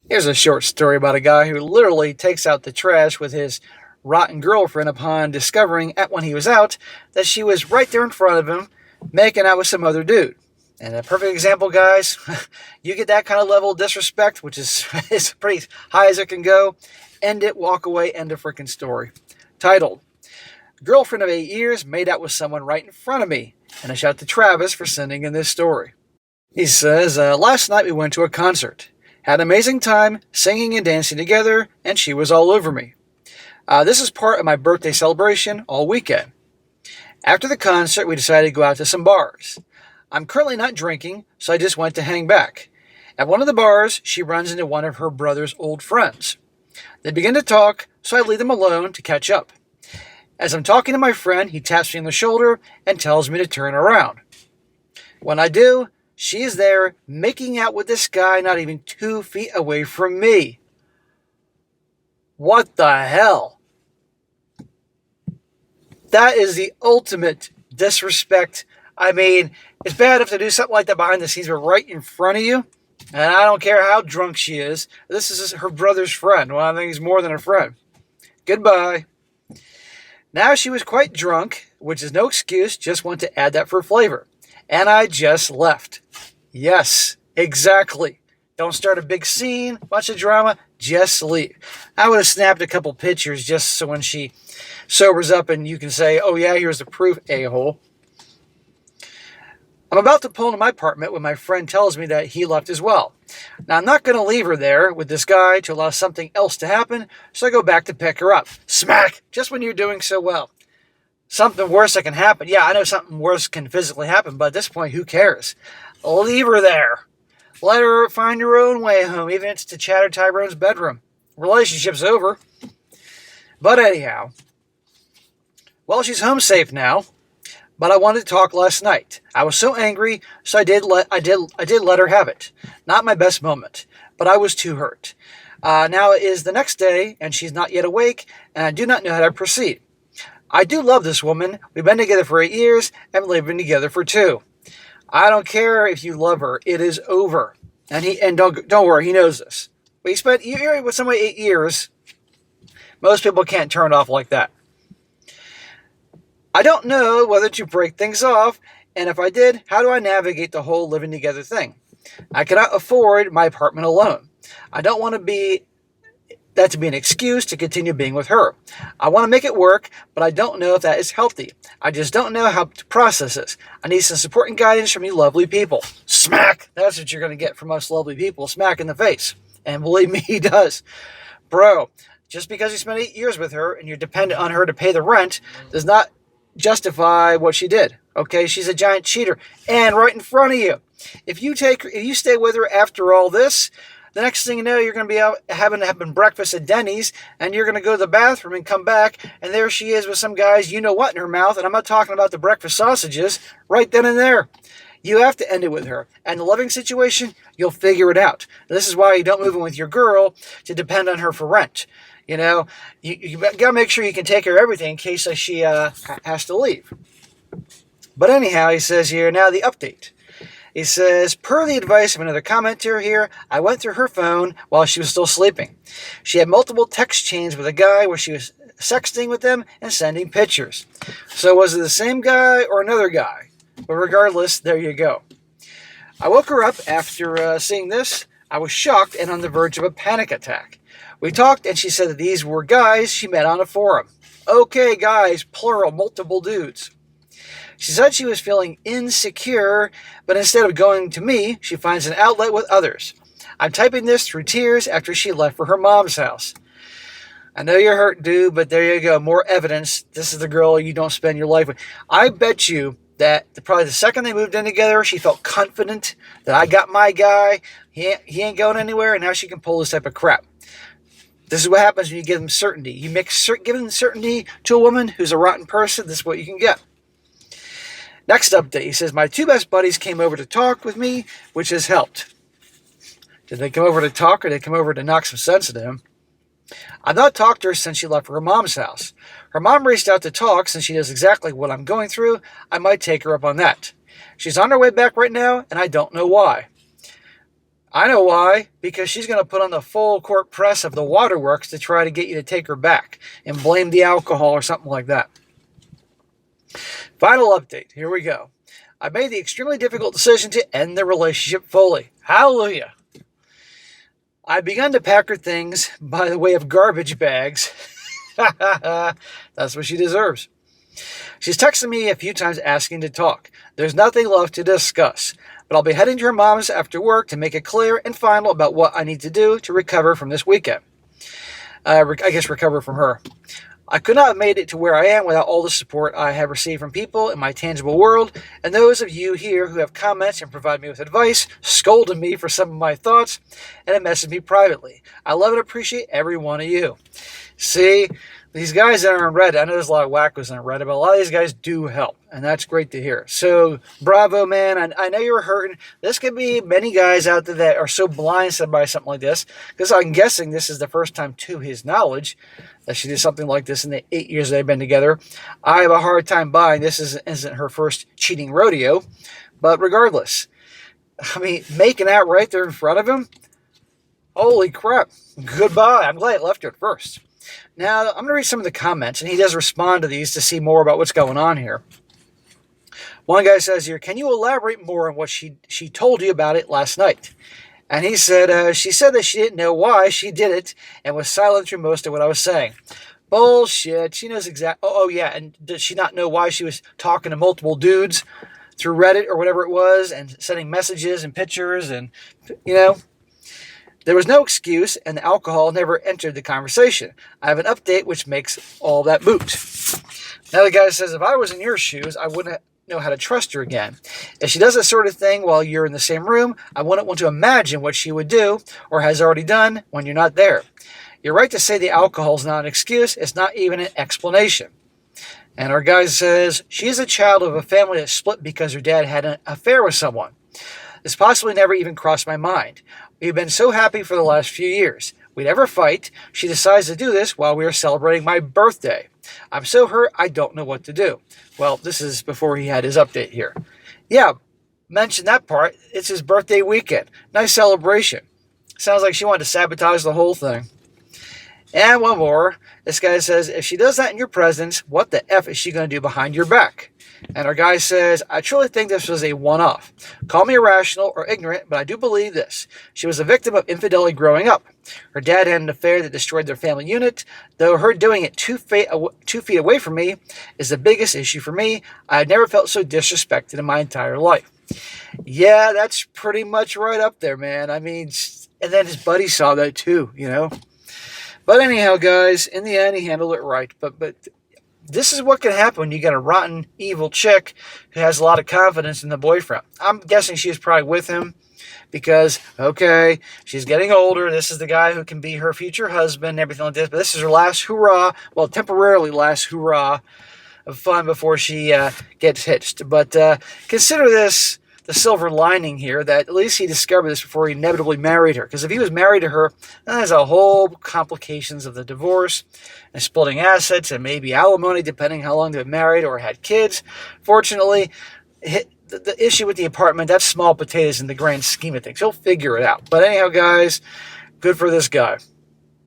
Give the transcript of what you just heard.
Here's a short story about a guy who literally takes out the trash with his rotten girlfriend upon discovering when he was out that she was right there in front of him making out with some other dude. And a perfect example, guys, you get that kind of level of disrespect, which is pretty high as it can go, end it, walk away, end of freaking story. Titled, Girlfriend of 8 years made out with someone right in front of me. And I shout to Travis for sending in this story. He says, last night we went to a concert. Had an amazing time singing and dancing together, and she was all over me. This is part of my birthday celebration all weekend. After the concert, we decided to go out to some bars. I'm currently not drinking, so I just went to hang back. At one of the bars, she runs into one of her brother's old friends. They begin to talk, so I leave them alone to catch up. As I'm talking to my friend, he taps me on the shoulder and tells me to turn around. When I do, she is there making out with this guy not even 2 feet away from me. What the hell? That is the ultimate disrespect. I mean, it's bad enough to do something like that behind the scenes, but right in front of you. And I don't care how drunk she is. This is her brother's friend. Well, I think he's more than a friend. Goodbye. Now she was quite drunk, which is no excuse, just want to add that for flavor. And I just left. Yes, exactly. Don't start a big scene, bunch of drama, just leave. I would have snapped a couple pictures just so when she sobers up and you can say, oh yeah, here's the proof, a-hole. I'm about to pull into my apartment when my friend tells me that he left as well. Now, I'm not going to leave her there with this guy to allow something else to happen, so I go back to pick her up. Smack! Just when you're doing so well. Something worse that can happen. Yeah, I know something worse can physically happen, but at this point, who cares? Leave her there. Let her find her own way home, even if it's to Chatter Tyrone's bedroom. Relationship's over. But anyhow, well, she's home safe now. But I wanted to talk last night. I was so angry, so I did let her have it. Not my best moment, but I was too hurt. Now it is the next day, and she's not yet awake, and I do not know how to proceed. I do love this woman. We've been together for 8 years, and we've been together for 2. I don't care if you love her. It is over. And don't worry, he knows this. But you spent with somebody 8 years. Most people can't turn it off like that. I don't know whether to break things off, and if I did, how do I navigate the whole living together thing? I cannot afford my apartment alone. I don't want that to be an excuse to continue being with her. I want to make it work, but I don't know if that is healthy. I just don't know how to process this. I need some support and guidance from you lovely people. Smack! That's what you're going to get from us lovely people. Smack in the face. And believe me, he does. Bro, just because you spent 8 years with her and you're dependent on her to pay the rent does not justify what she did. Okay, she's a giant cheater and right in front of you. If you stay with her after all this, the next thing you know, you're going to be out having breakfast at Denny's, and you're going to go to the bathroom and come back, and there she is with some guy's you know what in her mouth, and I'm not talking about the breakfast sausages, right then and there. You have to end it with her. And the loving situation, you'll figure it out. This is why you don't move in with your girl to depend on her for rent. You know, you got to make sure you can take care of everything in case she has to leave. But anyhow, he says here, now the update. He says, per the advice of another commenter here, I went through her phone while she was still sleeping. She had multiple text chains with a guy where she was sexting with them and sending pictures. So was it the same guy or another guy? But regardless, there you go. I woke her up after seeing this. I was shocked and on the verge of a panic attack. We talked, and she said that these were guys she met on a forum. Okay, guys, plural, multiple dudes. She said she was feeling insecure, but instead of going to me, she finds an outlet with others. I'm typing this through tears after she left for her mom's house. I know you're hurt, dude, but there you go. More evidence. This is the girl you don't spend your life with. I bet you that probably the second they moved in together, she felt confident that I got my guy. He ain't going anywhere, and now she can pull this type of crap. This is what happens when you give them certainty. You give them certainty to a woman who's a rotten person, this is what you can get. Next update, he says, my 2 best buddies came over to talk with me, which has helped. Did they come over to talk or did they come over to knock some sense into him? I've not talked to her since she left for her mom's house. Her mom reached out to talk since she knows exactly what I'm going through. I might take her up on that. She's on her way back right now, and I don't know why. I know why. Because she's going to put on the full court press of the waterworks to try to get you to take her back and blame the alcohol or something like that. Final update. Here we go. I made the extremely difficult decision to end the relationship fully. Hallelujah. I've begun to pack her things by the way of garbage bags. That's what she deserves. She's texted me a few times asking to talk. There's nothing left to discuss, but I'll be heading to her mom's after work to make it clear and final about what I need to do to recover from this weekend. Recover from her. I could not have made it to where I am without all the support I have received from people in my tangible world, and those of you here who have comments and provide me with advice, scolded me for some of my thoughts, and have messaged me privately. I love and appreciate every one of you. See, these guys that are on Reddit, I know there's a lot of wackos on Reddit, but a lot of these guys do help, and that's great to hear. So, bravo, man. I know you're hurting. This could be many guys out there that are so blindsided by something like this, because I'm guessing this is the first time to his knowledge that she did something like this in the 8 years they've been together. I have a hard time buying this isn't her first cheating rodeo, but regardless, I mean, making out right there in front of him, holy crap, goodbye. I'm glad it left her at first. Now, I'm going to read some of the comments, and he does respond to these to see more about what's going on here. One guy says here, can you elaborate more on what she told you about it last night? And he said, she said that she didn't know why she did it and was silent through most of what I was saying. Bullshit. She knows exactly. Oh, yeah. And did she not know why she was talking to multiple dudes through Reddit or whatever it was and sending messages and pictures and, you know? There was no excuse, and the alcohol never entered the conversation. I have an update which makes all that moot. Now the guy says, if I was in your shoes, I wouldn't know how to trust her again. If she does that sort of thing while you're in the same room, I wouldn't want to imagine what she would do or has already done when you're not there. You're right to say the alcohol is not an excuse. It's not even an explanation. And our guy says, she is a child of a family that split because her dad had an affair with someone. This possibly never even crossed my mind. We've been so happy for the last few years. We never fight. She decides to do this while we are celebrating my birthday. I'm so hurt, I don't know what to do. Well, this is before he had his update here. Yeah, mention that part. It's his birthday weekend. Nice celebration. Sounds like she wanted to sabotage the whole thing. And one more. This guy says, if she does that in your presence, what the F is she going to do behind your back? And our guy says, I truly think this was a one-off. Call me irrational or ignorant, but I do believe this. She was a victim of infidelity growing up. Her dad had an affair that destroyed their family unit. Though her doing it 2 feet away from me is the biggest issue for me. I've never felt so disrespected in my entire life. Yeah, that's pretty much right up there, man. I mean, and then his buddy saw that too, you know. But anyhow, guys, in the end, he handled it right. But this is what can happen when you get a rotten, evil chick who has a lot of confidence in the boyfriend. I'm guessing she was probably with him because, okay, she's getting older. This is the guy who can be her future husband and everything like this. But this is her last hurrah, well, temporarily last hurrah of fun before she gets hitched. But consider this the silver lining here, that at least he discovered this before he inevitably married her. Because if he was married to her, then there's a whole complications of the divorce and splitting assets and maybe alimony, depending how long they've been married or had kids. Fortunately, the issue with the apartment, that's small potatoes in the grand scheme of things. He'll figure it out. But anyhow, guys, good for this guy.